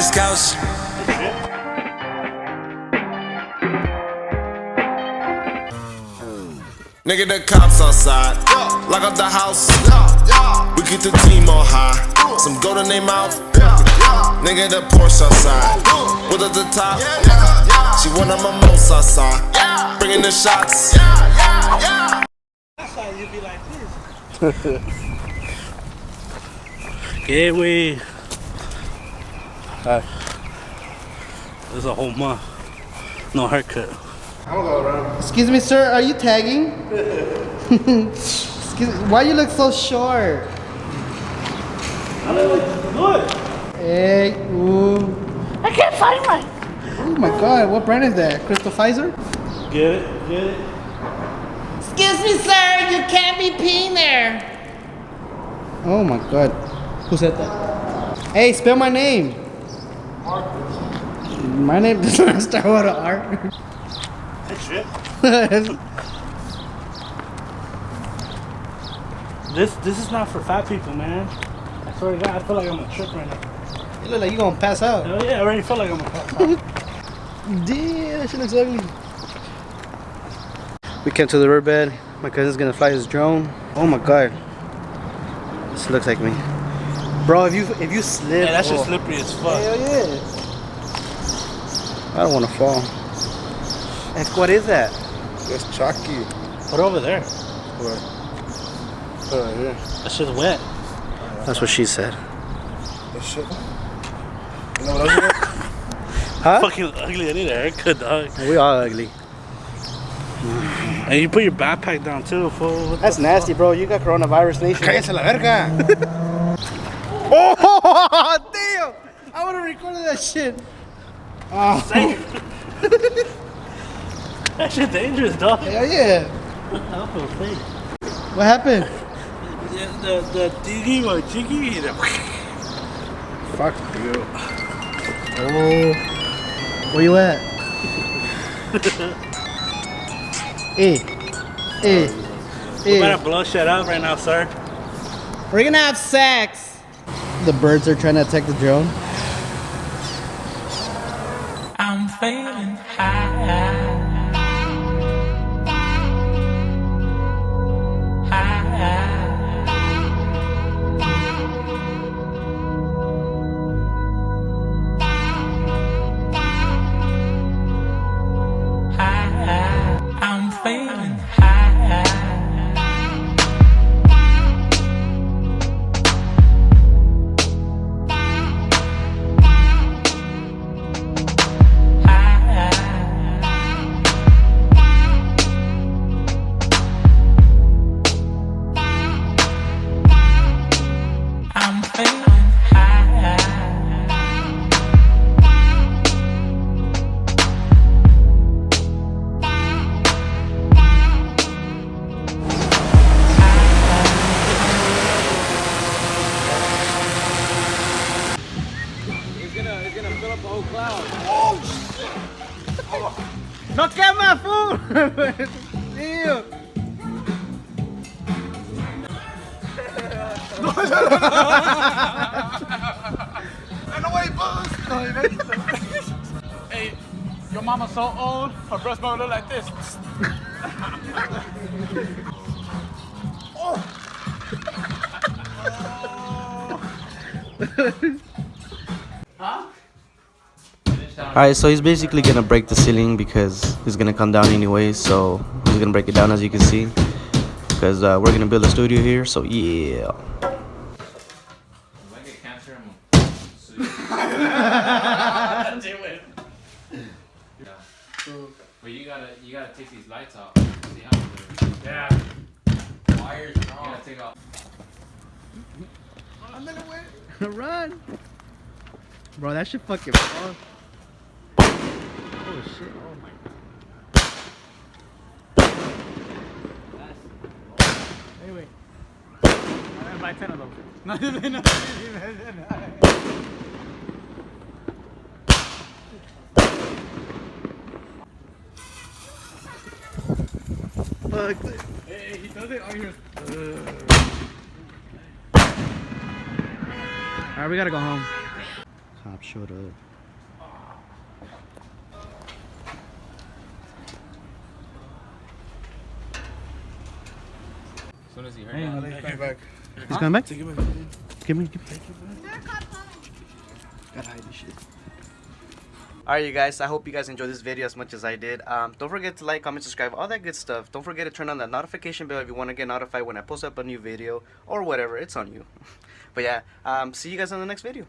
Scouts. Nigga, the cops outside. Lock up the house. We keep the team on high. Some gold in their mouth. Nigga, the Porsche outside. With at the top. She one of my most outside. Bringing the shots. That's how you be like this. Okay, we. There's a whole month. No haircut. I'm gonna go around. Excuse me, sir, are you tagging? Excuse me, why you look so short? I look good. Hey, ooh. I can't find mine. Oh my god, what brand is that? Crystal Pfizer? Get it? Get it? Excuse me, sir, you can't be peeing there. Oh my god. Who said that? Hey, spell my name. My name does not start with an R. That shit. This is not for fat people, man. I swear to God, I feel like I'm a trip right now. You look like you gonna pass out. Hell yeah, I already feel like I'm a pass out. Damn, that shit looks ugly. We came to the riverbed. My cousin's gonna fly his drone. Oh my god. This looks like me. Bro, if you slip. Yeah, that shit's slippery as fuck. Hell yeah. I don't wanna fall. Heck, what is that? That's chalky. Put it over there. What? Put it right here. That shit's wet. That's what she said. That shit. You know what else you got? Huh? Fucking ugly. I need a haircut, dog. We all ugly. And you put your backpack down too, fool. What That's the nasty, bro. You got coronavirus nation. Cállese la verga. Oh, damn! I would have recorded that shit. Oh. That shit dangerous, dog. Hell yeah. What happened? The diggy or jiggy. Fuck you. Oh. Where you at? Hey. Hey. We better blow shit up right now, sir. We're gonna have sex. The birds are trying to attack the drone. I'm feeling high. I'm feeling high. I'm feeling high. It's gonna fill up the whole cloud. Oh shit! No get my food! Damn! Ain't no way, buzz. Hey, your mama's so old, her breast bone look like this. Alright, so he's basically gonna break the ceiling because it's gonna come down anyways, so he's gonna break it down as you can see, because we're gonna build a studio here, so yeah. But you gotta take these lights off. See how they're. Yeah. Wires are off. You gotta take off. Run! Bro, that shit fucking fall. Oh shit. Oh my god. Anyway. I'm gonna buy 10 of those. No. Fuck. Hey, he does it on your. Alright, we gotta go home. Kind of cop showed up. As soon as he heard Hey, that. Take it back. He's coming back? Take it back. Give me. Gotta hide this shit. Alright, you guys, I hope you guys enjoyed this video as much as I did. Don't forget to like, comment, subscribe, all that good stuff. Don't forget to turn on that notification bell if you want to get notified when I post up a new video or whatever. It's on you. But yeah, see you guys on the next video.